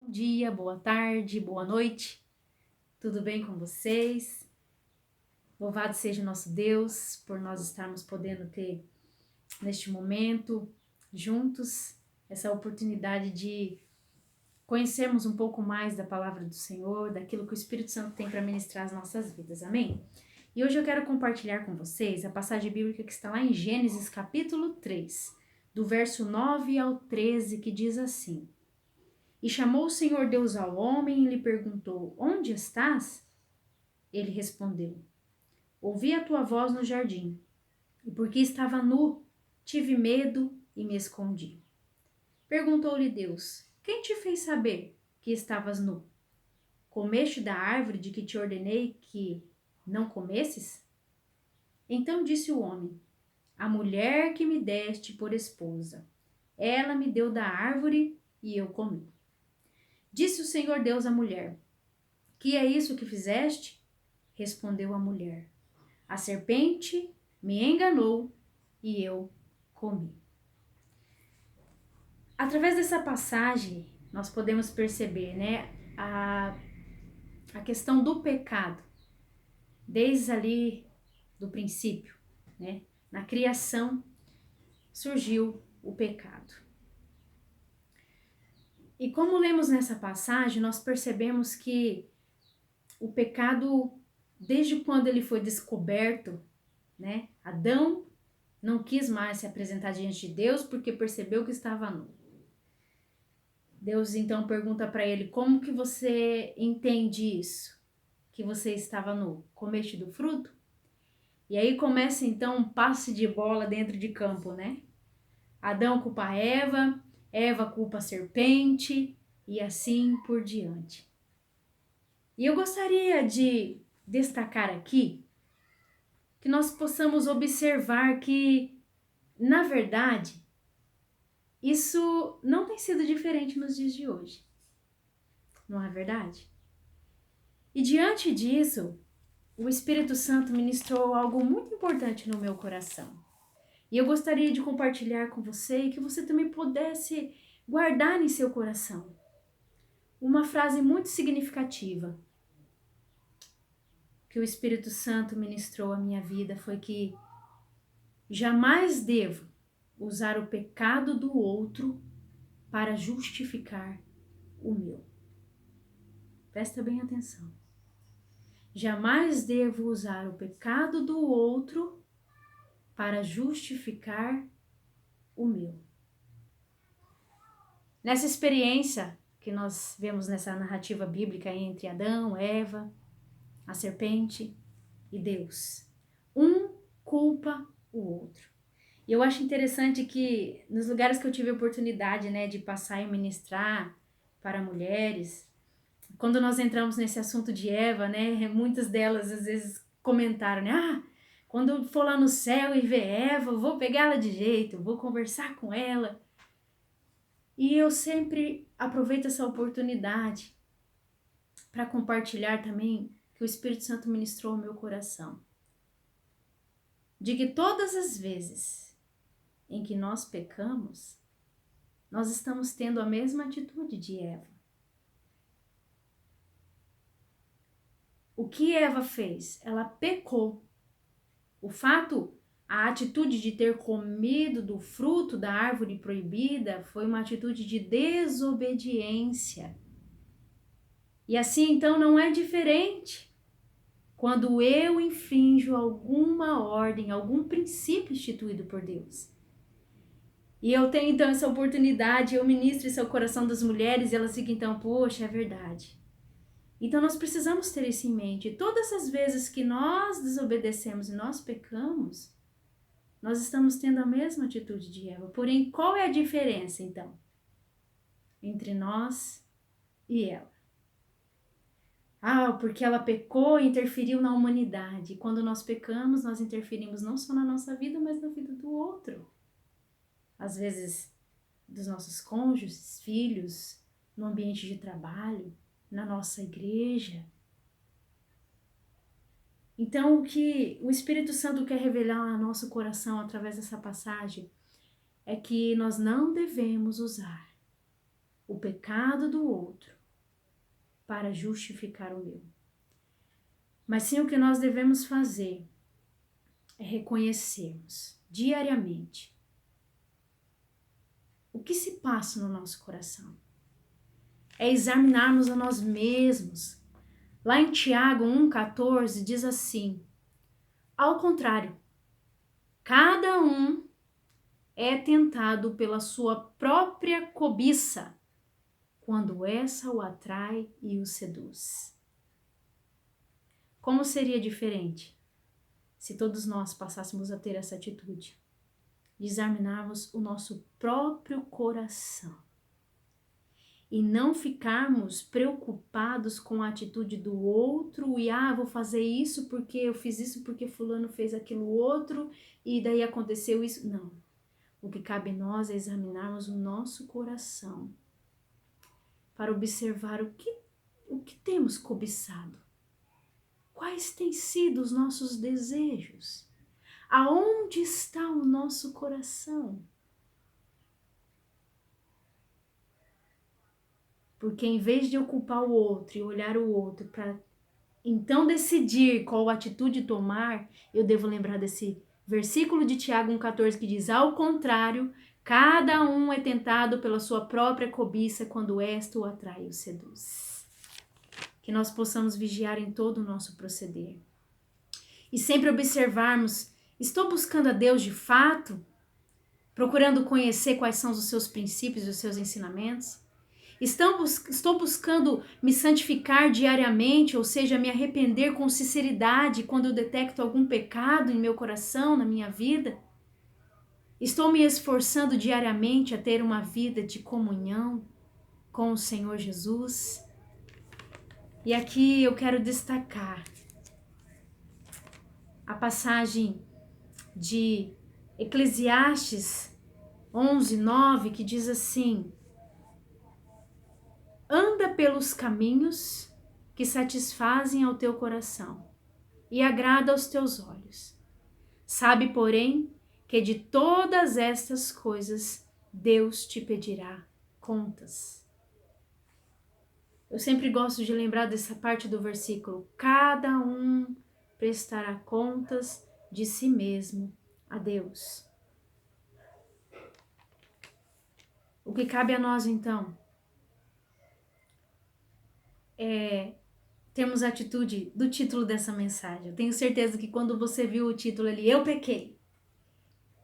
dia, boa tarde, boa noite. Tudo bem com vocês? Louvado seja o nosso Deus por nós estarmos podendo ter neste momento juntos essa oportunidade de conhecermos um pouco mais da palavra do Senhor, daquilo que o Espírito Santo tem para ministrar às nossas vidas. Amém? E hoje eu quero compartilhar com vocês a passagem bíblica que está lá em Gênesis capítulo 3, do verso 9 ao 13, que diz assim: E chamou o Senhor Deus ao homem e lhe perguntou: Onde estás? Ele respondeu: Ouvi a tua voz no jardim, e porque estava nu, tive medo e me escondi. Perguntou-lhe Deus: Quem te fez saber que estavas nu? Comeste da árvore de que te ordenei que não comesses? Então disse o homem: A mulher que me deste por esposa, ela me deu da árvore e eu comi. Disse o Senhor Deus à mulher: Que é isso que fizeste? Respondeu a mulher: A serpente me enganou e eu comi. Através dessa passagem, nós podemos perceber, a questão do pecado, desde ali do princípio, né? Na criação surgiu o pecado. E como lemos nessa passagem, nós percebemos que o pecado, desde quando ele foi descoberto, né? Adão não quis mais se apresentar diante de Deus porque percebeu que estava nu. Deus então pergunta para ele: Como que você entende isso? Que você estava nu? Comeste do fruto? E aí começa então um passe de bola dentro de campo, né? Adão culpa Eva, Eva culpa a serpente e assim por diante. E eu gostaria de destacar aqui que nós possamos observar que, na verdade, isso não tem sido diferente nos dias de hoje. Não é verdade? E diante disso, o Espírito Santo ministrou algo muito importante no meu coração. E eu gostaria de compartilhar com você e que você também pudesse guardar em seu coração uma frase muito significativa que o Espírito Santo ministrou à minha vida foi que jamais devo usar o pecado do outro para justificar o meu. Presta bem atenção. Jamais devo usar o pecado do outro para justificar o meu. Nessa experiência que nós vemos nessa narrativa bíblica entre Adão, Eva, a serpente e Deus, um culpa o outro. E eu acho interessante que nos lugares que eu tive a oportunidade, né, de passar e ministrar para mulheres, quando nós entramos nesse assunto de Eva, né, muitas delas às vezes comentaram, né, quando eu for lá no céu e ver Eva, eu vou pegá-la de jeito, eu vou conversar com ela. E eu sempre aproveito essa oportunidade para compartilhar também que o Espírito Santo ministrou ao meu coração. De que todas as vezes em que nós pecamos, nós estamos tendo a mesma atitude de Eva. O que Eva fez? Ela pecou. A atitude de ter comido do fruto da árvore proibida foi uma atitude de desobediência. E assim, então, não é diferente quando eu infrinjo alguma ordem, algum princípio instituído por Deus. E eu tenho, então, essa oportunidade, eu ministro isso ao coração das mulheres e elas ficam, então, poxa, é verdade. Então, nós precisamos ter isso em mente. Todas as vezes que nós desobedecemos e nós pecamos, nós estamos tendo a mesma atitude de Eva. Porém, qual é a diferença, então, entre nós e ela? Porque ela pecou e interferiu na humanidade. E quando nós pecamos, nós interferimos não só na nossa vida, mas na vida do outro. Às vezes, dos nossos cônjuges, filhos, no ambiente de trabalho, na nossa igreja. Então, o que o Espírito Santo quer revelar no nosso coração através dessa passagem é que nós não devemos usar o pecado do outro para justificar o meu. Mas sim, o que nós devemos fazer é reconhecermos diariamente o que se passa no nosso coração. É examinarmos a nós mesmos. Lá em Tiago 1,14 diz assim: ao contrário, cada um é tentado pela sua própria cobiça, quando essa o atrai e o seduz. Como seria diferente se todos nós passássemos a ter essa atitude de examinarmos o nosso próprio coração e não ficarmos preocupados com a atitude do outro e vou fazer isso porque eu fiz isso porque fulano fez aquilo outro e daí aconteceu isso. Não. O que cabe a nós é examinarmos o nosso coração para observar o que temos cobiçado. Quais têm sido os nossos desejos? Aonde está o nosso coração? Porque em vez de eu culpar o outro e olhar o outro para então decidir qual atitude tomar, eu devo lembrar desse versículo de Tiago 1,14 que diz: ao contrário, cada um é tentado pela sua própria cobiça quando esta o atrai e o seduz. Que nós possamos vigiar em todo o nosso proceder. E sempre observarmos: estou buscando a Deus de fato? Procurando conhecer quais são os seus princípios e os seus ensinamentos? Estou buscando me santificar diariamente, ou seja, me arrepender com sinceridade quando eu detecto algum pecado em meu coração, na minha vida? Estou me esforçando diariamente a ter uma vida de comunhão com o Senhor Jesus? E aqui eu quero destacar a passagem de Eclesiastes 11:9, que diz assim: anda pelos caminhos que satisfazem ao teu coração e agrada aos teus olhos. Sabe, porém, que de todas estas coisas Deus te pedirá contas. Eu sempre gosto de lembrar dessa parte do versículo: cada um prestará contas de si mesmo a Deus. O que cabe a nós, então, é termos a atitude do título dessa mensagem. Eu tenho certeza que quando você viu o título ali, eu pequei,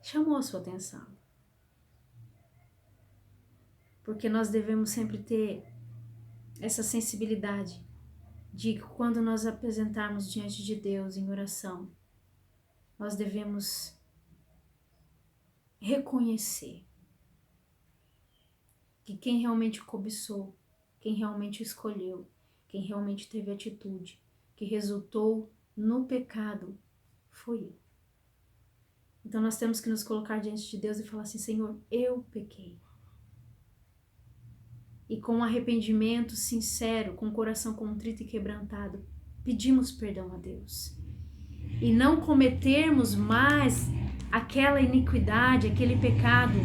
chamou a sua atenção. Porque nós devemos sempre ter essa sensibilidade de que quando nós apresentarmos diante de Deus em oração, nós devemos reconhecer que quem realmente cobiçou, quem realmente escolheu, quem realmente teve atitude, que resultou no pecado, foi eu. Então nós temos que nos colocar diante de Deus e falar assim: Senhor, eu pequei. E com arrependimento sincero, com o coração contrito e quebrantado, pedimos perdão a Deus. E não cometermos mais aquela iniquidade, aquele pecado.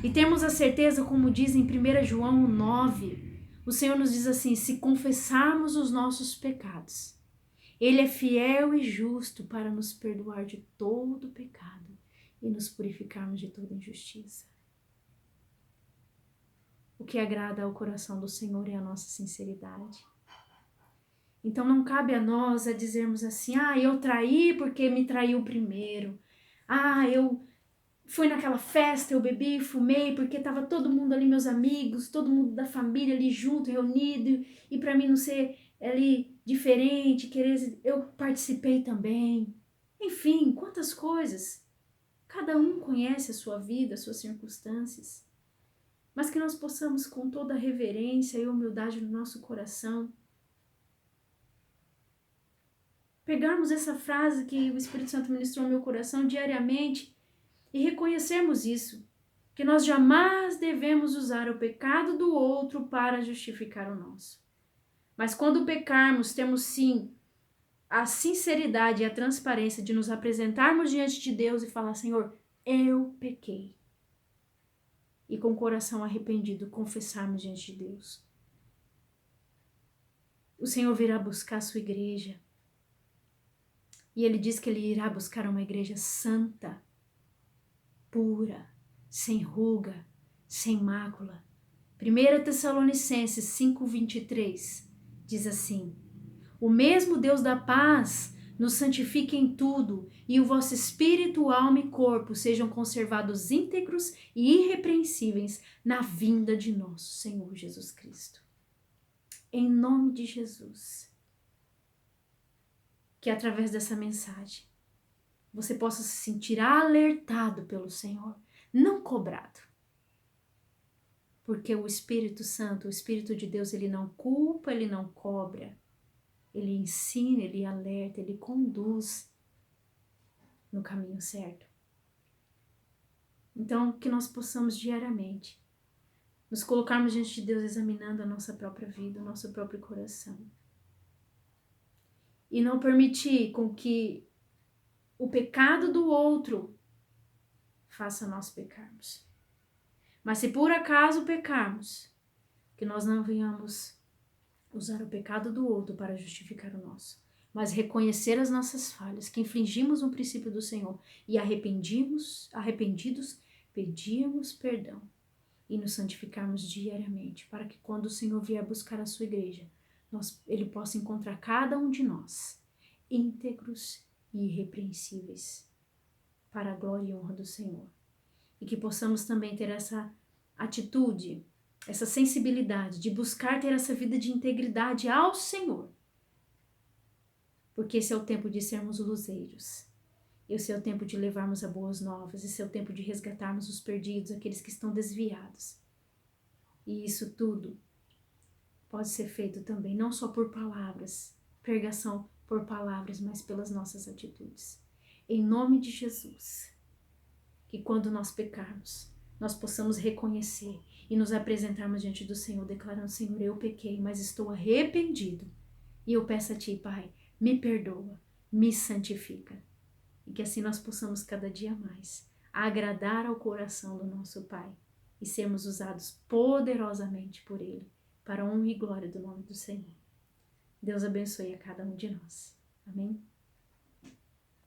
E temos a certeza, como diz em 1 João 9, o Senhor nos diz assim: se confessarmos os nossos pecados, Ele é fiel e justo para nos perdoar de todo pecado e nos purificarmos de toda injustiça. O que agrada ao coração do Senhor é a nossa sinceridade. Então não cabe a nós a dizermos assim: eu traí porque me traiu primeiro. Eu fui naquela festa, eu bebi, fumei porque estava todo mundo ali, meus amigos, todo mundo da família ali junto, reunido, e para mim não ser ali diferente, eu participei também. Enfim, quantas coisas. Cada um conhece a sua vida, as suas circunstâncias. Mas que nós possamos, com toda a reverência e humildade no nosso coração, pegarmos essa frase que o Espírito Santo ministrou no meu coração diariamente e reconhecermos isso, que nós jamais devemos usar o pecado do outro para justificar o nosso. Mas quando pecarmos, temos sim a sinceridade e a transparência de nos apresentarmos diante de Deus e falar: Senhor, eu pequei. E com o coração arrependido, confessarmos diante de Deus. o Senhor virá buscar a sua igreja. E Ele diz que Ele irá buscar uma igreja santa, pura, sem ruga, sem mácula. 1 Tessalonicenses 5:23 diz assim: o mesmo Deus da paz nos santifique em tudo, e o vosso espírito, alma e corpo sejam conservados íntegros e irrepreensíveis na vinda de nosso Senhor Jesus Cristo. Em nome de Jesus, que através dessa mensagem você possa se sentir alertado pelo Senhor, não cobrado. Porque o Espírito Santo, o Espírito de Deus, ele não culpa, ele não cobra. Ele ensina, ele alerta, ele conduz no caminho certo. Então, que nós possamos diariamente nos colocarmos diante de Deus examinando a nossa própria vida, o nosso próprio coração. E não permitir com que o pecado do outro faça nós pecarmos. Mas se por acaso pecarmos, que nós não venhamos usar o pecado do outro para justificar o nosso, mas reconhecer as nossas falhas, que infringimos um princípio do Senhor e arrependidos, pedirmos perdão e nos santificarmos diariamente, para que quando o Senhor vier buscar a sua igreja, Ele possa encontrar cada um de nós íntegros e irrepreensíveis para a glória e honra do Senhor. E que possamos também ter essa atitude, essa sensibilidade de buscar ter essa vida de integridade ao Senhor. Porque esse é o tempo de sermos luzeiros. Esse é o tempo de levarmos a boas novas. Esse é o tempo de resgatarmos os perdidos, aqueles que estão desviados. E isso tudo pode ser feito também, não só por palavras, pregação por palavras, mas pelas nossas atitudes. Em nome de Jesus, que quando nós pecarmos, nós possamos reconhecer e nos apresentarmos diante do Senhor, declarando: Senhor, eu pequei, mas estou arrependido. E eu peço a Ti, Pai, me perdoa, me santifica. E que assim nós possamos cada dia mais agradar ao coração do nosso Pai e sermos usados poderosamente por Ele, para a honra e glória do nome do Senhor. Deus abençoe a cada um de nós. Amém?